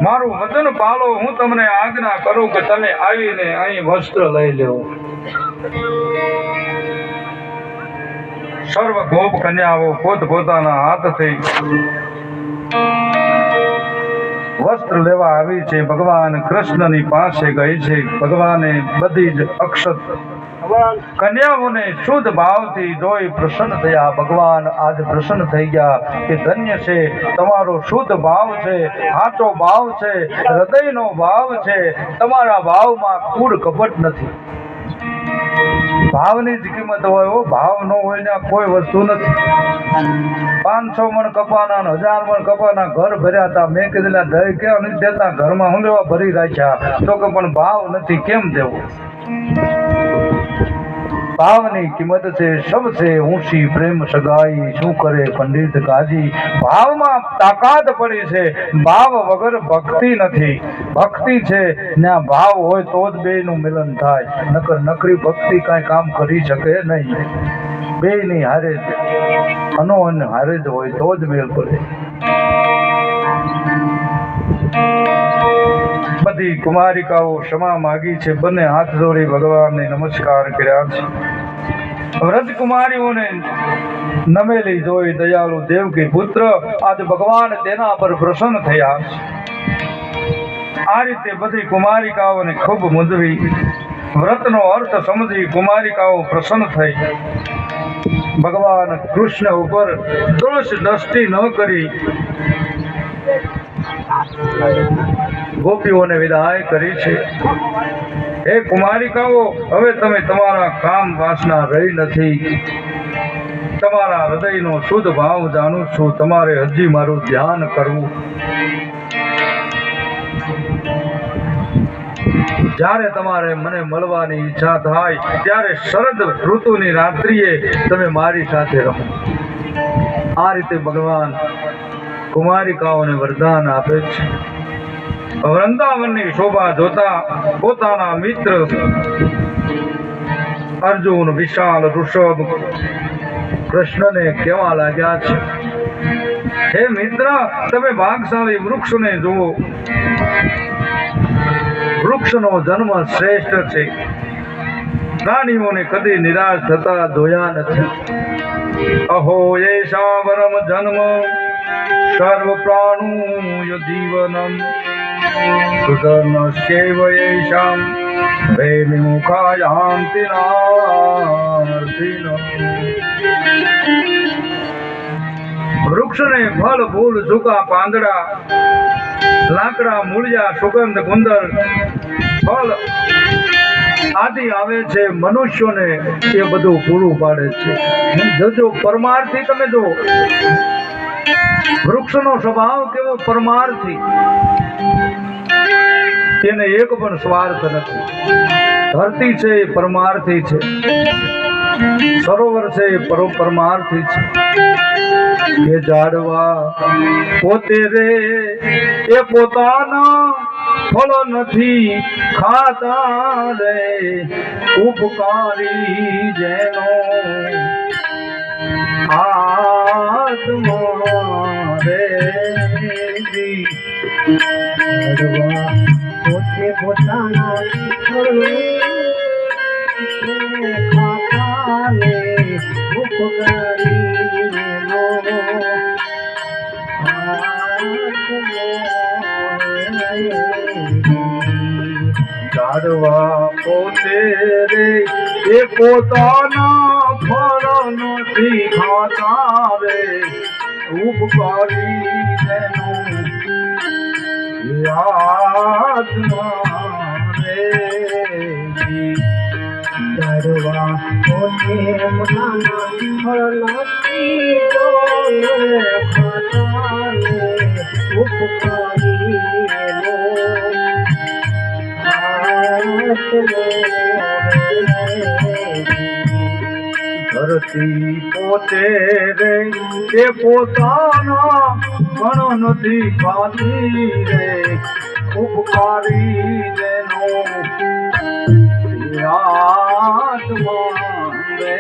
મારું વચન પાળો, હું તમને આજ્ઞા કરું કે તમે આવીને અહીં વસ્ત્ર લઈ લેવો. સર્વ ગોપ કન્યાઓ પોતપોતાના હાથથી વસ્ત્ર લેવા આવી છે. ભગવાન કૃષ્ણની પાસે ગઈ છે. ભગવાને બધી જ અક્ષત કન્યાઓને શુદ્ધ ભાવથી જોઈ પ્રસન્ન થયા. ભગવાન આજ પ્રસન્ન થઈ ગયા કે ધન્ય છે તમારો શુદ્ધ ભાવ છે, સાચો ભાવ છે, હૃદયનો ભાવ છે. તમારા ભાવમાં કૂડ કપટ નથી. ભાવની જ કિંમત હોય, ભાવ ન હોય ને કોઈ વસ્તુ નથી. 500 મણ કપાના 1000 મણ કપાના ઘર ભર્યા હતા. મેં કીધેલા દહીં કેમ નથી દેતા, ઘરમાં હું લેવા ભરી રાખ્યા. તો કે પણ ભાવ નથી, કેમ દેવું? ભાવની કિંમત છે સબસે ઊંચી પ્રેમ સગાઈ. શું કરે પંડિત કાજી? ભાવમાં તાકાત પડી છે. ભાવ વગર ભક્તિ નથી. ભક્તિ છે ત્યાં ભાવ હોય તો જ બેયનું મિલન થાય. નકર નકરી ભક્તિ કાંઈ કામ કરી શકે નહીં. બેયની હારે જ અનોન હારે જ હોય તો જ મેળ પડે. બધી કુમારિકાઓ ક્ષમા માગી છે. બંને હાથ જોડી ભગવાનને નમસ્કાર કર્યા છે. વ્રજકુમારીઓને નમેલી જોઈ દયાળુ દેવકી પુત્ર આજે ભગવાન તેના પર પ્રસન્ન થયા. આ રીતે બધી કુમારિકાઓને ખૂબ મૂંઝવી. વ્રતનો અર્થ સમજી કુમારિકાઓ પ્રસન્ન થઈ. ભગવાન કૃષ્ણ ઉપર દોષ દ્રષ્ટિ ન કરી ગોપીઓને વિદાય કરી છે. હે કુમારિકાઓ, હવે તમે તમારા કામ વાસના રહી નથી. તમારા હૃદયનો શુદ્ધ ભાવ જાણું છું. તમારે હજી મારું ધ્યાન કરવું. જ્યારે તમારે મને મળવાની ઈચ્છા થાય ત્યારે શરદ ઋતુની રાત્રિએ તમે મારી સાથે રહો. આ રીતે ભગવાન કુમારિકાઓને વરદાન આપે છે. વૃંદાવનની શોભા જોતા પોતાના મિત્ર અર્જુન, વિશાલ, ઋષભ કૃષ્ણને કહેવા લાગ્યા છે, હે મિત્ર, તમે ભાગશાળી વૃક્ષને જુઓ. વૃક્ષનો જન્મ શ્રેષ્ઠ છે. પ્રાણીઓને કદી નિરાશ થતા જોયા નથી. અહો એષા પરમ જન્મ સર્વ પ્રાણુય જીવનમ સુધર્નસ્યૈવ યેષાં વૈનિમુખાયાન્તિ નાર્તિનઃ. વૃક્ષને ફળ ફૂલ સૂકા પાંદડા લાકડા મૂળિયા સુગંધ ગુંદર ફળ આદિ આવે છે. મનુષ્યોને એ બધું પૂરું પાડે છે. જો પરમાર્થી તમે જો વૃક્ષનો સ્વભાવ કેવો પરમાર્થી, એને એક પણ સ્વાર્થ નથી. ધરતી છે એ પરમાર્થી છે, સરોવર છે એ પરમાર્થી છે. કે ઝાડવા પોતે રે એ પોતાના ફળ નથી ખાતા રે, ઉપકારી જેનો આત્મા રે. ઝાડવા પોતે પોતાના ફળ ખાતા રે, ઉપકારી ઝાડવા પોતે રે એ પોતાના ફળ નથી ખાતા રે, ઉપકારી જેનો આત્મા રે. ઝાડવા પોતે પોતાના ફળ નથી ખાતા રે, ઉપકારી ધરતી પોતે રે એ પોતાના પણ નથી ખાતી રે, ઉપકારી જેનો આત્મા રે.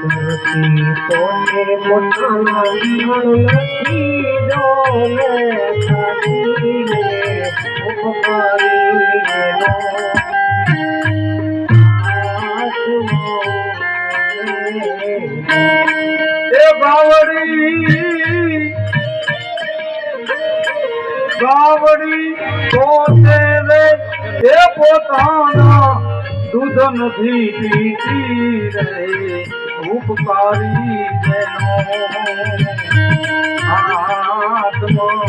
ધરતી પોતે પોતાના પણ નથી એ પોતાના દૂધ નથી પીતી રે ઉપકારી જેનો આત્મા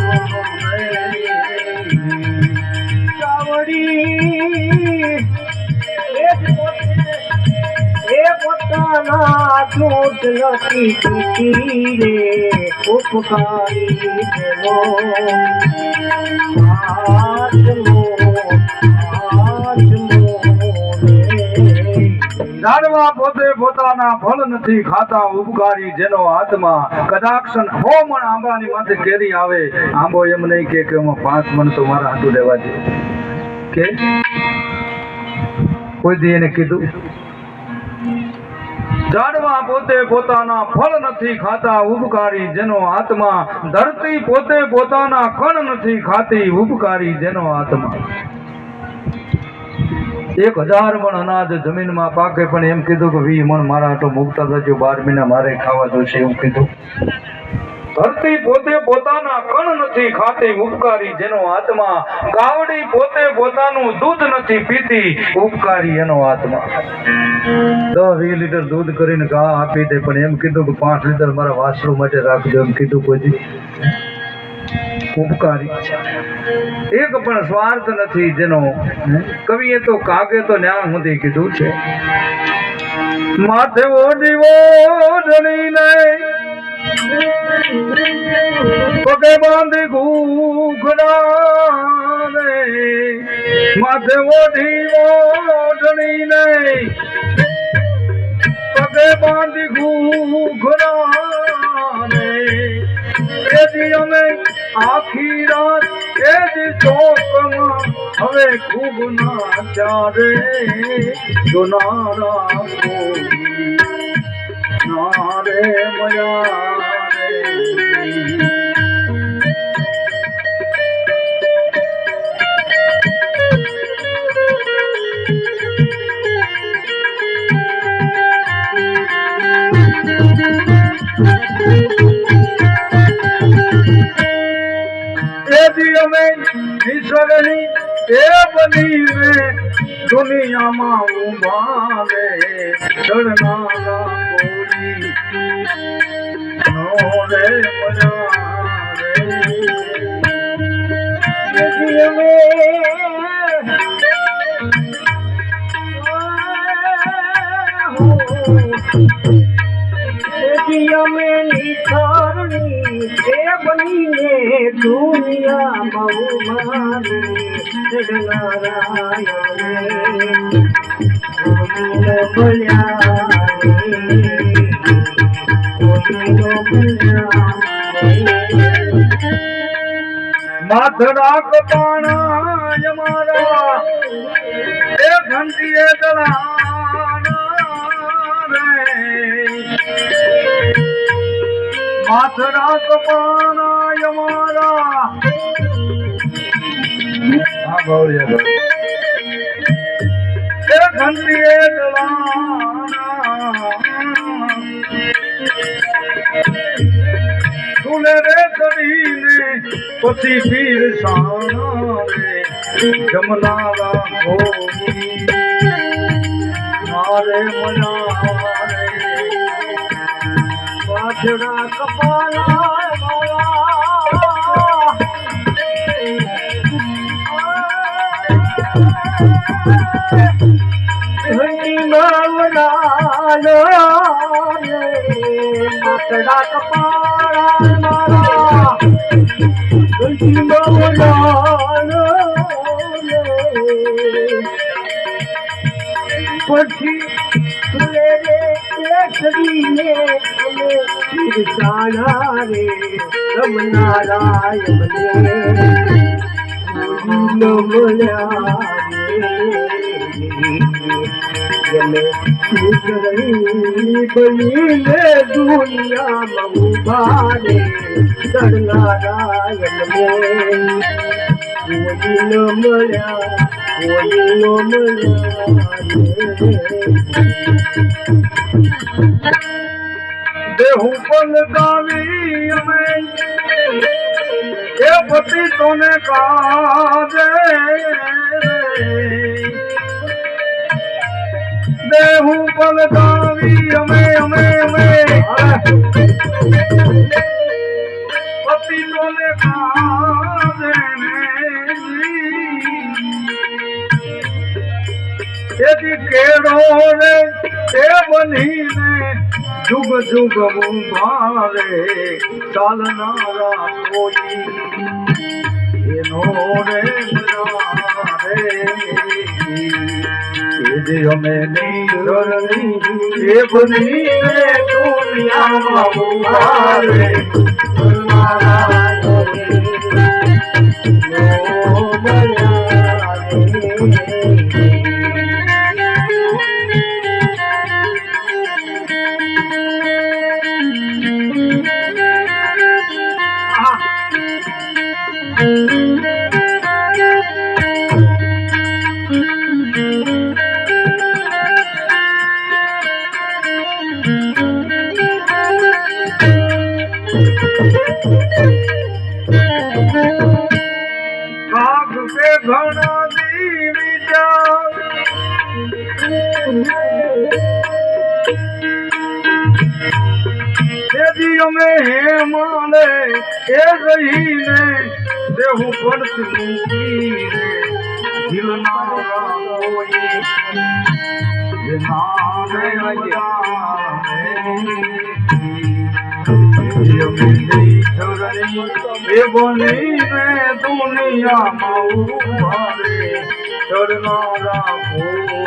ચાવડી એ પોતાના દૂધ નથી પીતી રે ઉપકારી જેનો ઝાડવા પોતે પોતાના ફળ નથી ખાતા ઉપકારી જેનો આત્મા કદાક્ષન 100 મણ આંબાની માથે કેરી આવે આંબો એમ નહીં કે એમાં 5 મણ તો મારા હાથું લેવા દે કે કોઈ દી એને કીધું ઝાડવા પોતે પોતાના ફળ નથી ખાતા ઉપકારી જેનો આત્મા ધરતી પોતે પોતાના કણ નથી ખાતી ઉપકારી જેનો આત્મા 1000 મણ અનાજ જમીનમાં પાકે પણ એમ કીધું કે 20 મણ મારા હાટો મુકતા થજો 12 મહિના મારે ખાવા જોશે એવું કીધું ધરતી પોતે પોતાના કણ નથી ખાતી ઉપકારી જેનો આત્મા ગાવડી પોતે પોતાનું દૂધ નથી પીતી ઉપકારી એનો આત્મા 10-20 લીટર દૂધ કરીને ઘા આપી દે પણ એમ કીધું કે 5 લીટર મારા વાસણો માટે રાખજો એમ કીધું કોઈ ઉપકારી એક પણ સ્વાર્થ નથી જેનો કવિએ તો કાગે તો ન્યા સુધી કીધું છે માથે ઓડીવો ધણી નહીં પગે બાંધી ઘૂઘડા રે માથે ઓઢીવો ધણી નહીં પગે બાંધી ઘૂઘડા રે એથી અમે આખી રાત એથી ચોકમાં હવે ખૂબ નાચ્યા રે જોનારા કોઈ ના રે મયા ઈશ્વરની એ બનીને દુનિયામાં ઉભા રે ચડનારા કોઈ નો રે મજા અમે નિખારણી એ બનીને દુનિયામાં ઉમારે માથડા કપાણા મારા એ ઘંટીએ માથડા કપાના મારા હા ગૌરિયા એ ઘંટીએ તુલે રે કરીને પછી પીર સાણા રે જમનારા ગોરી મારે મના માથડા કપાલા માથડા કપાળા મારા પછી તુલે રે કરીને અમે ઈર્ષાના રે રમનારાય મને મળ્યા બનીને દુનિયામાં ઉભા રે ચડનારાય મને મળ્યા દેહું પણ ગાવી અમે એ પતિ તોને કાજે દેહું પલટાવી અમે પતિ તોલે કાદે એથી કેળો રે તે બનીને જુગ જુગ ઊભા રે ચાલનારા કોઈ એનો રે રે અમે નીરની એ બનીને દુનિયામાં ઊભા રે કાગ કે ઘણા દીવી જા તેથી અમે હેમાલે એ રહીને દેહું પડતી મૂકીને દિલના કોઈ જે નામે એ બનીને દુનિયામાં ઉભા રે ચરનારા કોઈ